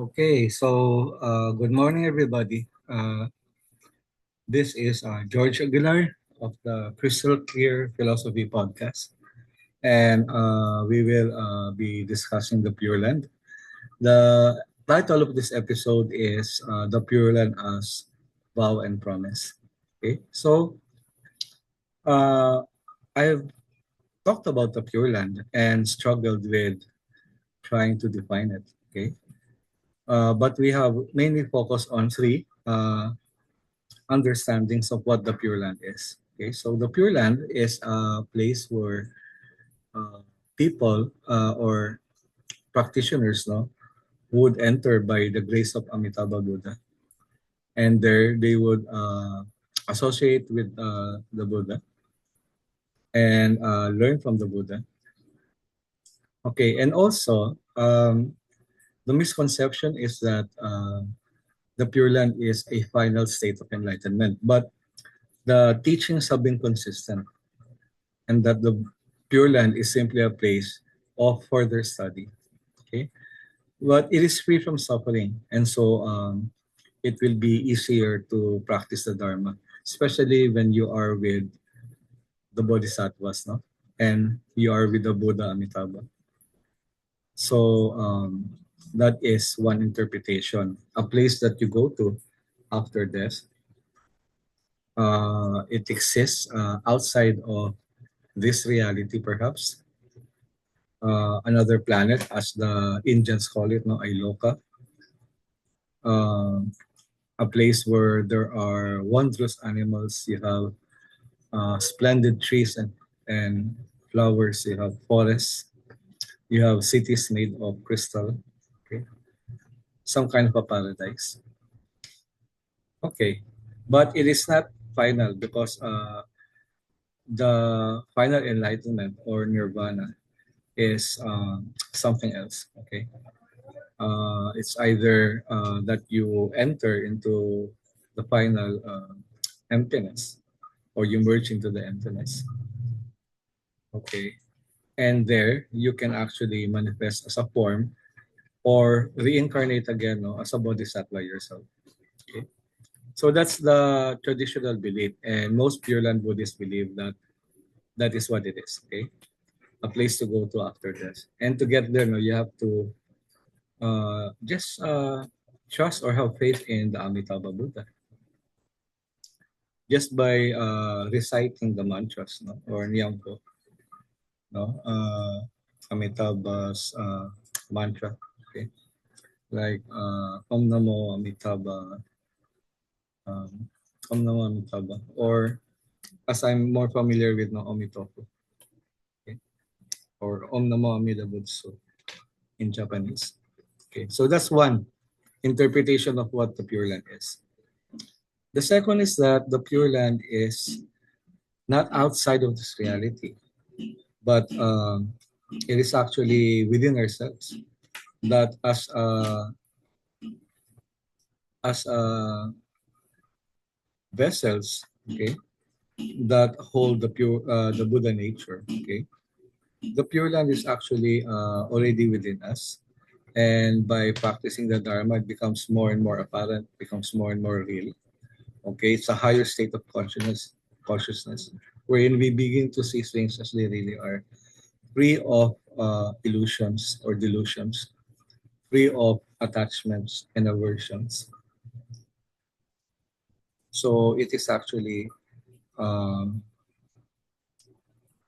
Okay, so good morning, everybody. This is George Aguilar of the Crystal Clear Philosophy Podcast, and we will be discussing the Pure Land. The title of this episode is The Pure Land as Vow and Promise. Okay, so uh, I've talked about the Pure Land and struggled with trying to define it. Okay, but we have mainly focused on three understandings of what the Pure Land is. Okay, so the Pure Land is a place where uh, people or practitioners would enter by the grace of Amitabha Buddha, and there they would associate with the Buddha and learn from the Buddha. Okay, and also the misconception is that the Pure Land is a final state of enlightenment, but the teachings have been consistent, and that the Pure Land is simply a place of further study. Okay, but it is free from suffering, and so it will be easier to practice the Dharma, especially when you are with the Bodhisattvas, no, and you are with the Buddha Amitabha. So that is one interpretation. A place that you go to after death. It exists outside of this reality, perhaps another planet, as the Indians call it, no, Iloka, uh, a place where there are wondrous animals. You have splendid trees and flowers. You have forests. You have cities made of crystal. Okay, some kind of a paradise. Okay, but it is not final because the final enlightenment or nirvana is something else. Okay, it's either that you enter into the final emptiness or you merge into the emptiness. Okay. And there you can actually manifest as a form or reincarnate again, no, as a bodhisattva yourself. Okay. So that's the traditional belief. And most Pure Land Buddhists believe that that is what it is. Okay. A place to go to after death. And to get there, no, you have to just trust or have faith in the Amitabha Buddha just by reciting the mantras, no, or Nyampo, no, Amitabha's mantra, okay, like Om Namo Amitabha, um, Om Namo Amitabha, or as I'm more familiar with, no, Omitopo, okay, or Om Namo Amida Butsu in Japanese. Okay, so that's one interpretation of what the Pure Land is. The second is that the Pure Land is not outside of this reality, but it is actually within ourselves. That as vessels, okay, that hold the Buddha nature, okay. The Pure Land is actually already within us, and by practicing the Dharma, it becomes more and more apparent, becomes more and more real. Okay, it's a higher state of consciousness, wherein we begin to see things as they really are, free of illusions or delusions, free of attachments and aversions. So it is actually um,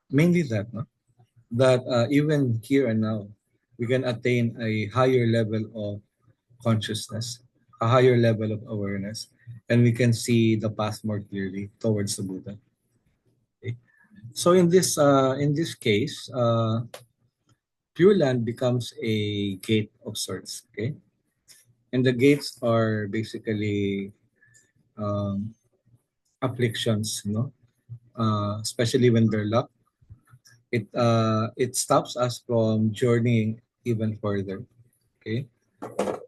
mainly that, no? That even here and now, we can attain a higher level of consciousness, a higher level of awareness, and we can see the path more clearly towards the Buddha. Okay? So in this case, Pure Land becomes a gate of sorts. Okay, and the gates are basically um, afflictions, no, especially when they're locked. It stops us from journeying even further. Okay,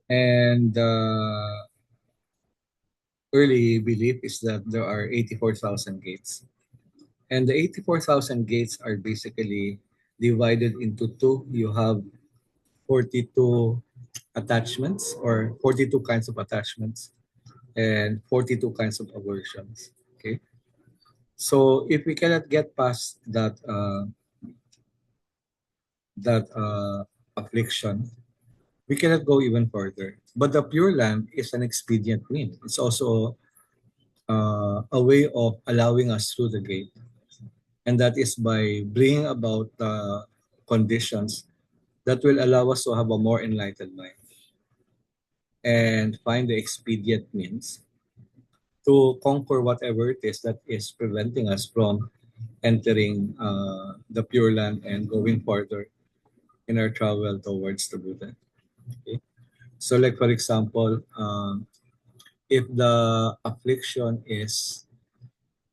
and early belief is that there are 84,000 gates, and the 84,000 gates are basically divided into two. You have 42 attachments, or 42 kinds of attachments, and 42 kinds of aversions. Okay. So if we cannot get past that affliction, we cannot go even further. But the Pure Land is an expedient mean. It's also a way of allowing us through the gate, and that is by bringing about conditions that will allow us to have a more enlightened mind and find the expedient means to conquer whatever it is that is preventing us from entering the Pure Land and going further in our travel towards the Buddha. Okay? So, like for example, if the affliction is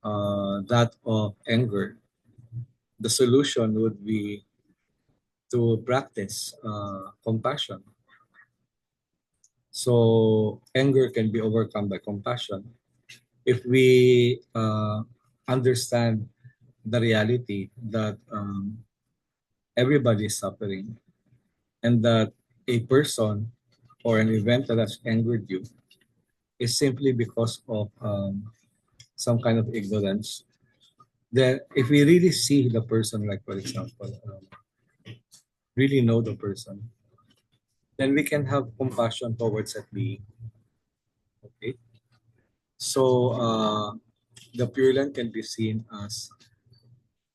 that of anger, the solution would be to practice compassion. So, anger can be overcome by compassion if we understand the reality that everybody is suffering, and that a person or an event that has angered you is simply because of some kind of ignorance. Then, if we really see the person, like for example, really know the person, then we can have compassion towards that being. Okay, so the Pure Land can be seen as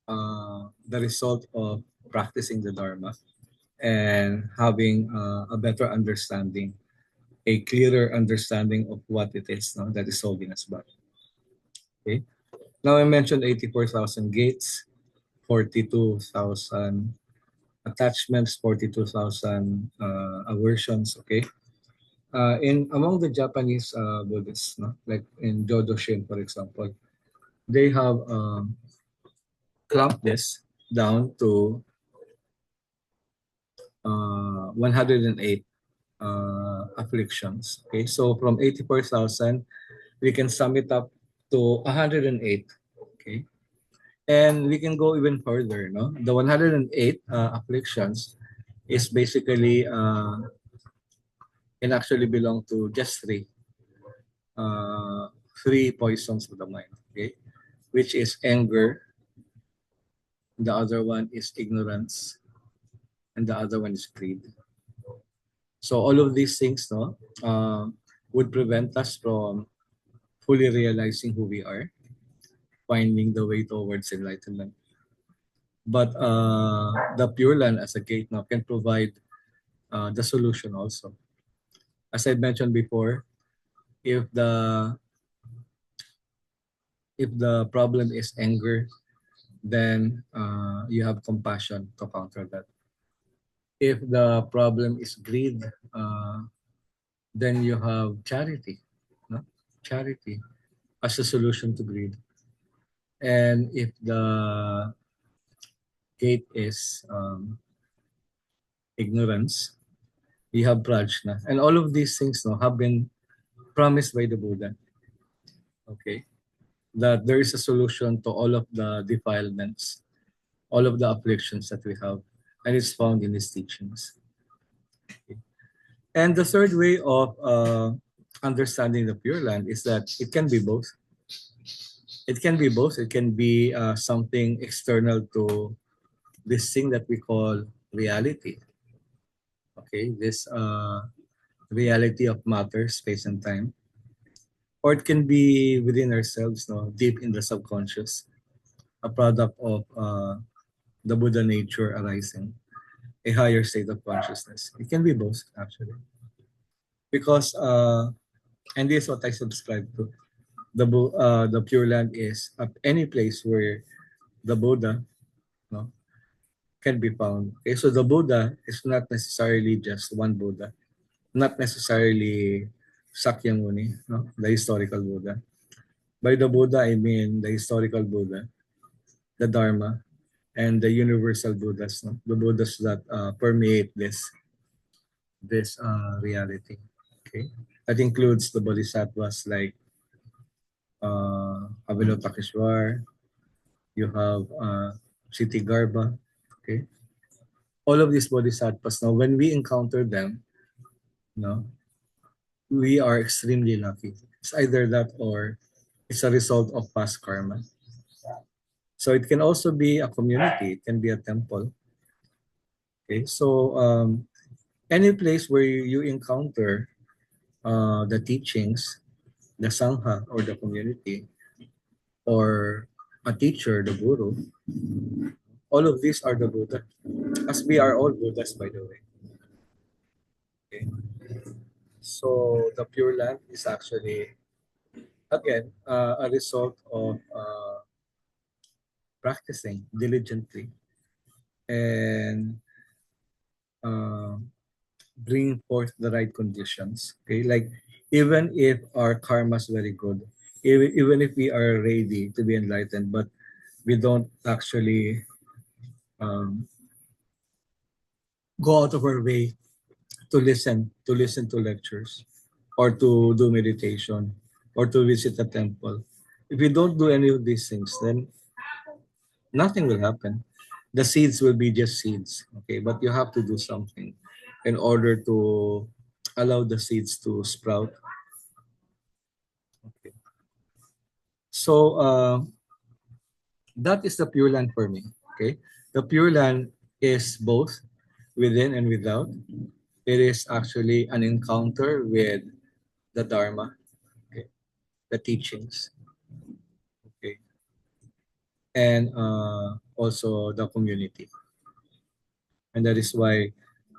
the result of practicing the Dharma and having a better understanding, a clearer understanding of what it is, no, that is holding us back. Okay. Now I mentioned 84,000 gates, 42,000 attachments, 42,000 aversions. Okay. In among the Japanese Buddhists, no, like in Jodo Shin, for example, they have clumped this down to 108 afflictions. Okay, so from 84,000, we can sum it up to 108. Okay, and we can go even further. No, the 108 afflictions is basically can actually belong to just uh, three poisons of the mind. Okay, which is anger. The other one is ignorance, and the other one is greed. So all of these things, no, would prevent us from fully realizing who we are, finding the way towards enlightenment. But the Pure Land as a gate now can provide the solution also. As I mentioned before, if the problem is anger, then you have compassion to counter that. If the problem is greed, then you have charity, no? Charity as a solution to greed. And if the gate is ignorance, we have prajna. And all of these things, no, have been promised by the Buddha. Okay, that there is a solution to all of the defilements, all of the afflictions that we have, and it's found in his teachings. Okay. And the third way of understanding the Pure Land is that it can be both. It can be both. It can be something external to this thing that we call reality. Okay, this reality of matter, space, and time. Or it can be within ourselves, no, deep in the subconscious, a product of the Buddha nature arising, a higher state of consciousness. It can be both, actually, because and this is what I subscribe to. The Pure Land is any place where the Buddha, no, can be found. Okay, so the Buddha is not necessarily just one Buddha, not necessarily Sakyamuni, no, the historical Buddha. By the Buddha, I mean the historical Buddha, the Dharma, and the universal Buddhas, no? The Buddhas that permeate this reality. Okay, that includes the Bodhisattvas like Avalokiteshvara. You have Ksitigarbha. Okay, all of these Bodhisattvas. Now, when we encounter them, No, we are extremely lucky. It's either that or it's a result of past karma. So it can also be a community, it can be a temple. Okay, so any place where you encounter the teachings, the sangha or the community, or a teacher, the guru, all of these are the Buddha. As we are all Buddhas, by the way. Okay. So the Pure Land is actually, again, a result of practicing diligently and uh, bringing forth the right conditions. Okay, like even if our karma is very good, even if we are ready to be enlightened, but we don't actually um, go out of our way to listen to lectures or to do meditation or to visit a temple. If we don't do any of these things, then nothing will happen. The seeds will be just seeds, okay? But you have to do something in order to allow the seeds to sprout. Okay. So that is the Pure Land for me. Okay, the Pure Land is both within and without. It is actually an encounter with the Dharma, okay, the teachings, okay, and also the community. And that is why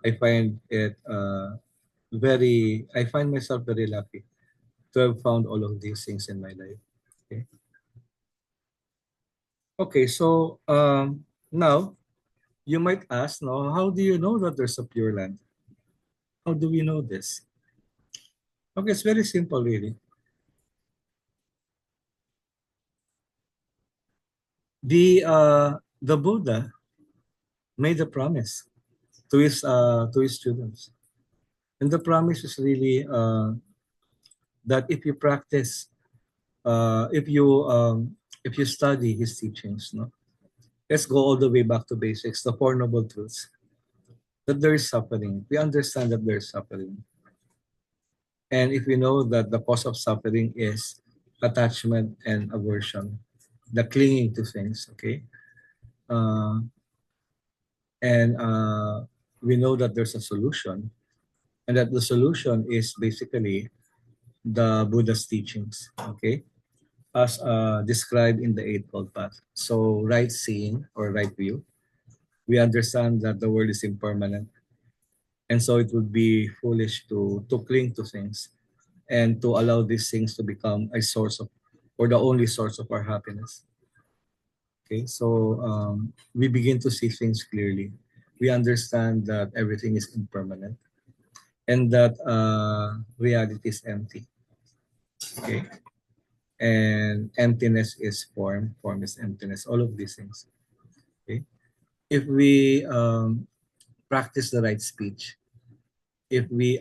I find it I find myself very lucky to have found all of these things in my life. Okay, okay, so now you might ask, no, how do you know that there's a Pure Land? How do we know this? Okay, it's very simple, really. The Buddha made a promise to his students, and the promise is really that if you practice, if you study his teachings, no, let's go all the way back to basics, the Four Noble Truths. That there is suffering. We understand that there is suffering, and if we know that the cause of suffering is attachment and aversion, the clinging to things, okay, uh, and we know that there's a solution, and that the solution is basically the Buddha's teachings, okay, as described in the Eightfold Path. So, right seeing or right view, we understand that the world is impermanent, and so it would be foolish to cling to things and to allow these things to become a source of or the only source of our happiness. Okay, so we begin to see things clearly. We understand that everything is impermanent and that reality is empty. Okay, and emptiness is form, form is emptiness. All of these things. Okay, if we practice the right speech, if we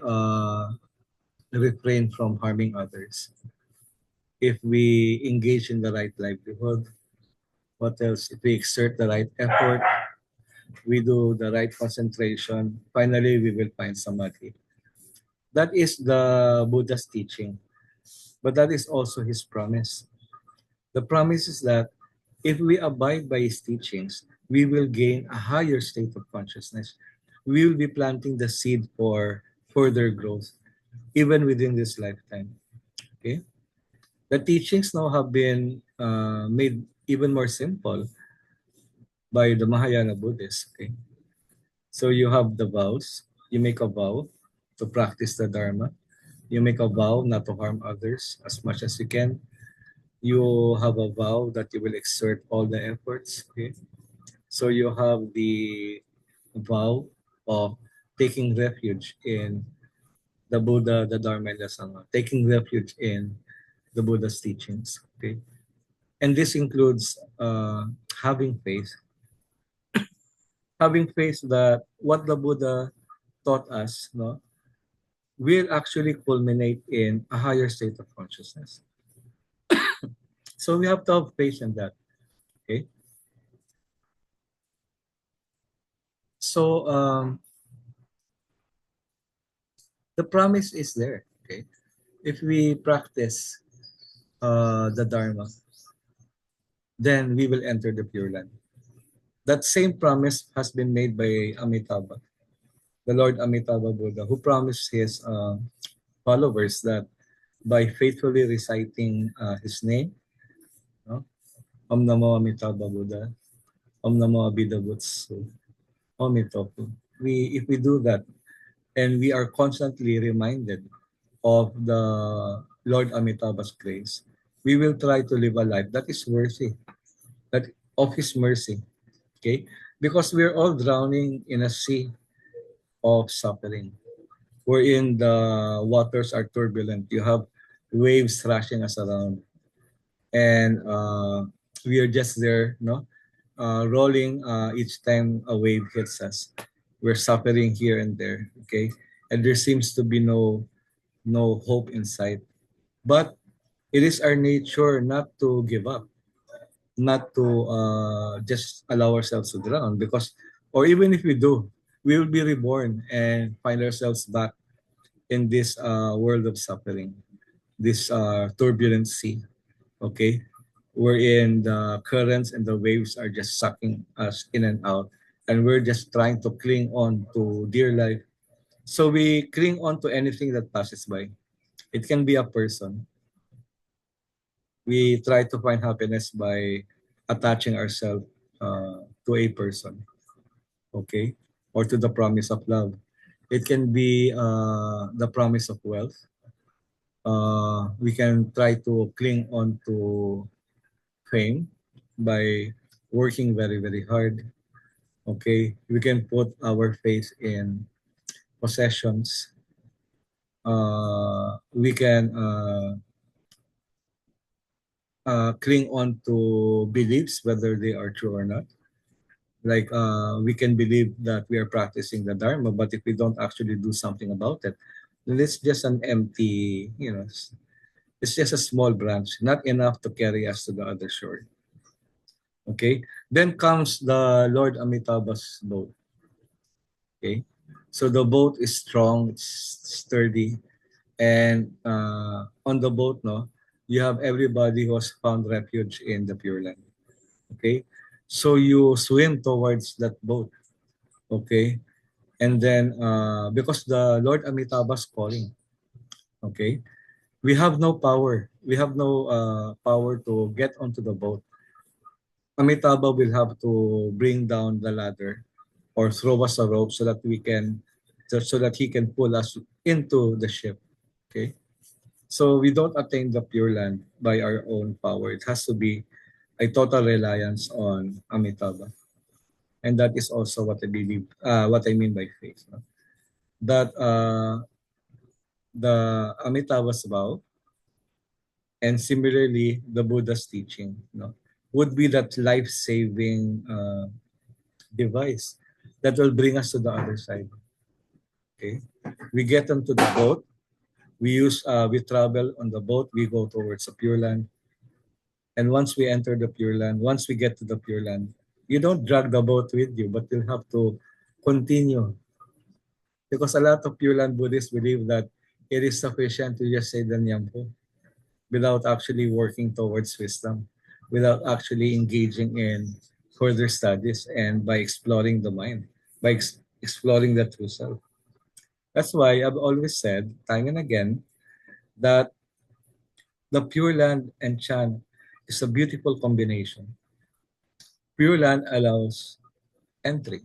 refrain from harming others, if we engage in the right livelihood, what else? If we exert the right effort, we do the right concentration, finally we will find samadhi. That is the Buddha's teaching, but that is also his promise. The promise is that if we abide by his teachings, we will gain a higher state of consciousness. We will be planting the seed for further growth, even within this lifetime. Okay? The teachings now have been made even more simple by the Mahayana Buddhists. Okay? So you have the vows. You make a vow to practice the Dharma. You make a vow not to harm others as much as you can. You have a vow that you will exert all the efforts. Okay? So you have the vow of taking refuge in the Buddha, the Dharma, and the Sangha, taking refuge in the Buddha's teachings. Okay? And this includes having faith, having faith that what the Buddha taught us, no, will actually culminate in a higher state of consciousness. So we have to have faith in that. Okay. So The promise is there. Okay, if we practice the Dharma, then we will enter the Pure Land. That same promise has been made by Amitabha, the Lord Amitabha Buddha, who promised his followers that by faithfully reciting his name, no? Om Namo Amitabha Buddha, Om Namo Abhida Butsu, Om Mitoku. If we do that, and we are constantly reminded of the Lord Amitabha's grace, we will try to live a life that is worthy, that of His mercy. Okay, because we're all drowning in a sea of suffering, wherein the waters are turbulent. You have waves thrashing us around, and we are just there, no, rolling each time a wave hits us. We're suffering here and there, okay, and there seems to be no hope in sight. But it is our nature not to give up, not to just allow ourselves to drown, because, or even if we do, we will be reborn and find ourselves back in this world of suffering, this turbulent sea, okay, wherein the currents and the waves are just sucking us in and out, and we're just trying to cling on to dear life. So we cling on to anything that passes by. It can be a person. We try to find happiness by attaching ourselves to a person, okay, or to the promise of love. It can be the promise of wealth. We can try to cling on to fame by working very, very hard. Okay, we can put our faith in possessions. We can cling on to beliefs, whether they are true or not. Like we can believe that we are practicing the Dharma, but if we don't actually do something about it, then it's just an empty, it's just a small branch, not enough to carry us to the other shore. Okay, then comes the Lord Amitabha's boat. Okay, so the boat is strong, it's sturdy, and on the boat, no, you have everybody who has found refuge in the Pure Land. Okay, so you swim towards that boat. Okay, and then because the Lord Amitabha's calling. Okay, we have no power. We have no power to get onto the boat. Amitabha will have to bring down the ladder or throw us a rope so that so that he can pull us into the ship. Okay. So we don't attain the Pure Land by our own power. It has to be a total reliance on Amitabha. And that is also what I believe, what I mean by faith. No? That the Amitabha's vow and similarly the Buddha's teaching, would be that life-saving device that will bring us to the other side. Okay, we get onto the boat. We travel on the boat. We go towards the Pure Land, and once we enter the Pure Land, once we get to the Pure Land, you don't drag the boat with you, but you'll have to continue, because a lot of Pure Land Buddhists believe that it is sufficient to just say the Nyampo without actually working towards wisdom, without actually engaging in further studies and by exploring the mind, by exploring the true self. That's why I've always said, time and again, that the Pure Land and Chan is a beautiful combination. Pure Land allows entry.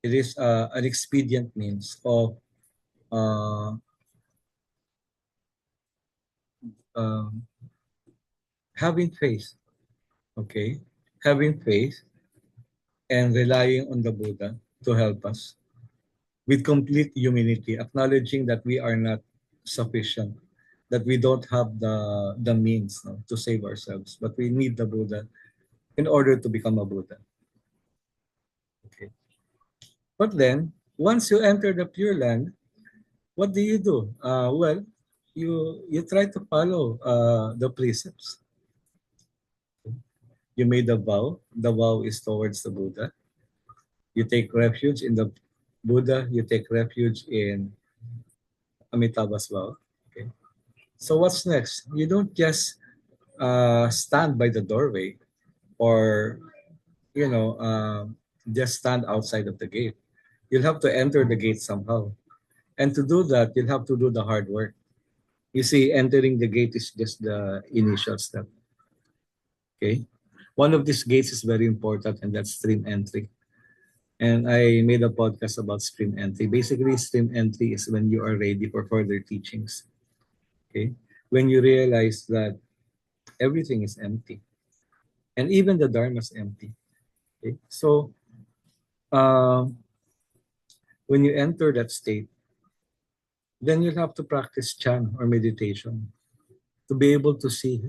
It is an expedient means of uh, um, having faith, okay? Having faith and relying on the Buddha to help us with complete humility, acknowledging that we are not sufficient, that we don't have the means, no, to save ourselves, but we need the Buddha in order to become a Buddha. Okay. But then, once you enter the Pure Land, what do you do? Well, you try to follow the precepts. You made a vow. The vow is towards the Buddha. You take refuge in the Buddha. You take refuge in Amitabha as well. Okay. So what's next? You don't just stand by the doorway or you know just stand outside of the gate. You'll have to enter the gate somehow, and to do that, you'll have to do the hard work. You see, entering the gate is just the initial step. Okay, one of these gates is very important, and that's stream entry. And I made a podcast about stream entry. Basically, stream entry is when you are ready for further teachings. Okay, when you realize that everything is empty, and even the dharma is empty. Okay, so uh, when you enter that state, then you'll have to practice chan or meditation to be able to see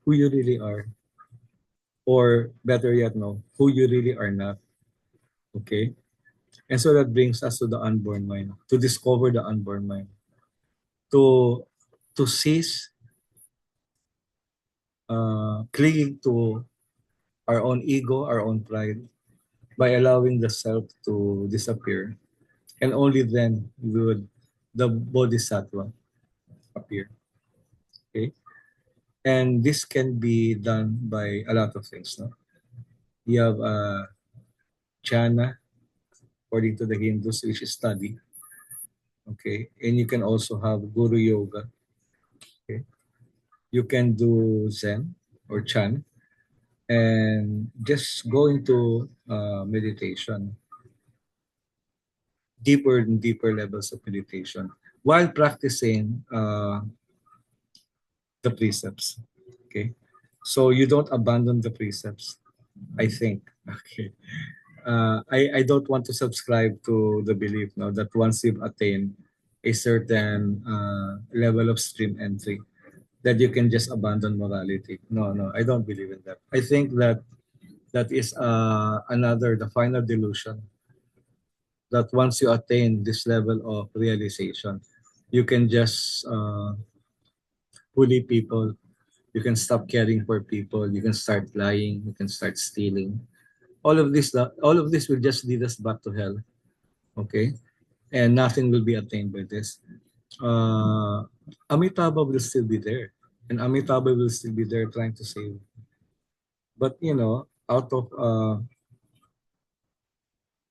who you really are, or better yet, no, who you really are not. Okay, and so that brings us to the unborn mind, to discover the unborn mind, to cease clinging to our own ego, our own pride, by allowing the self to disappear, and only then would the bodhisattva appear. Okay, and this can be done by a lot of things. No, you have jhana, according to the Hindus, which is study. Okay, and you can also have guru yoga. Okay, you can do zen or chan, and just go into meditation, deeper and deeper levels of meditation, while practicing the precepts. Okay, so you don't abandon the precepts, I think. Okay, I don't want to subscribe to the belief now that once you've attained a certain level of stream entry, that you can just abandon morality. No, no, I don't believe in that. I think that that is the final delusion, that once you attain this level of realization, you can just bully people, you can stop caring for people, you can start lying, you can start stealing. All of this will just lead us back to hell. Okay, and nothing will be attained by this. Amitabha will still be there, and Amitabha will still be there trying to save. But out of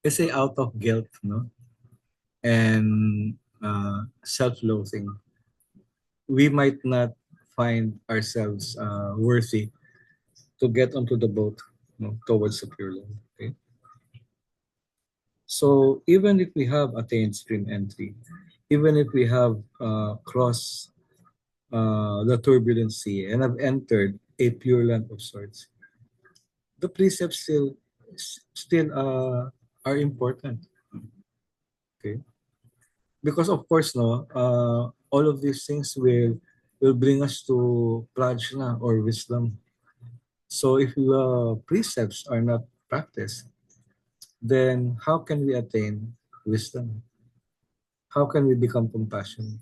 let's say out of guilt, no, and self-loathing, we might not find ourselves worthy to get onto the boat, towards the Pure Land. Okay, so even if we have attained stream entry, even if we have crossed the turbulent sea and have entered a Pure Land of sorts, the precepts still are important. Okay, because of course, no, all of these things will bring us to prajna or wisdom. So if the precepts are not practiced, then how can we attain wisdom? How can we become compassionate?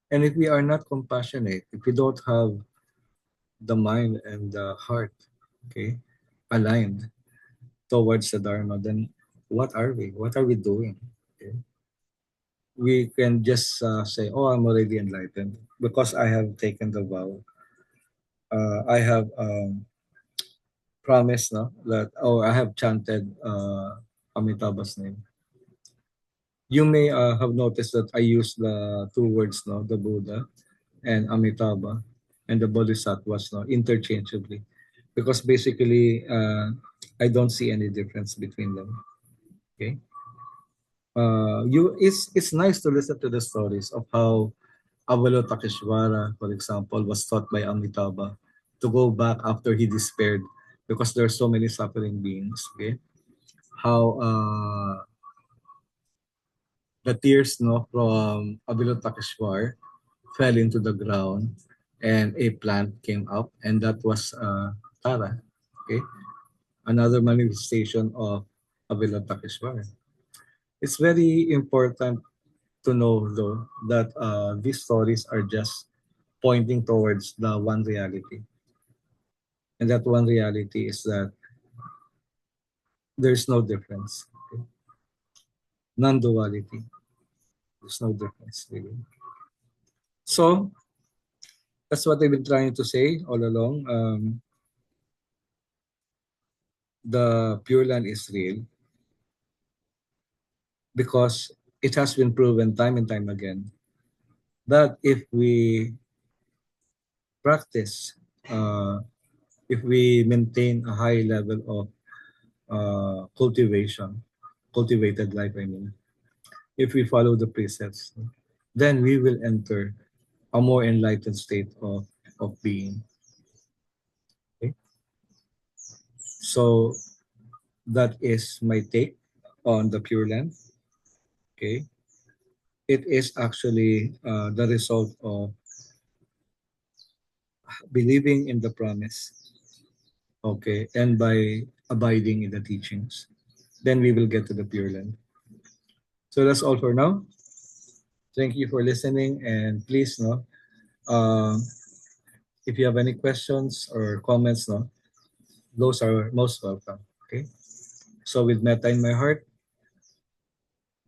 And if we are not compassionate, if we don't have the mind and the heart, okay, aligned towards the Dharma, then what are we? What are we doing? Okay? We can just say, "Oh, I'm already enlightened because I have taken the vow. I have promised, no, that I have chanted Amitabha's name." You may have noticed that I use the two words, no, the Buddha and Amitabha and the Bodhisattvas, no, interchangeably, because basically I don't see any difference between them. Okay, it's nice to listen to the stories of how Avalokiteshvara, for example, was taught by Amitabha to go back after he despaired because there are so many suffering beings. Okay, how the tears, no, from Avalokiteshvara fell into the ground and a plant came up, and that was Tara. Okay, another manifestation of Avalokiteshvara. It's very important to know, though, that these stories are just pointing towards the one reality. And that one reality is that there's no difference, okay? Non-duality. There's no difference really. So that's what I've been trying to say all along. The Pure Land is real because it has been proven time and time again that if we practice, uh, if we maintain a high level of cultivated life, I mean, if we follow the precepts, then we will enter a more enlightened state of being. Okay? So that is my take on the Pure Land. Okay, it is actually the result of believing in the promise. Okay, and by abiding in the teachings, then we will get to the Pure Land. So that's all for now. Thank you for listening, and please, no, uh, if you have any questions or comments, no, those are most welcome. Okay. So with metta in my heart,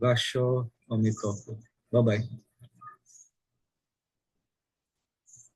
Vasho Omitofu. Bye bye.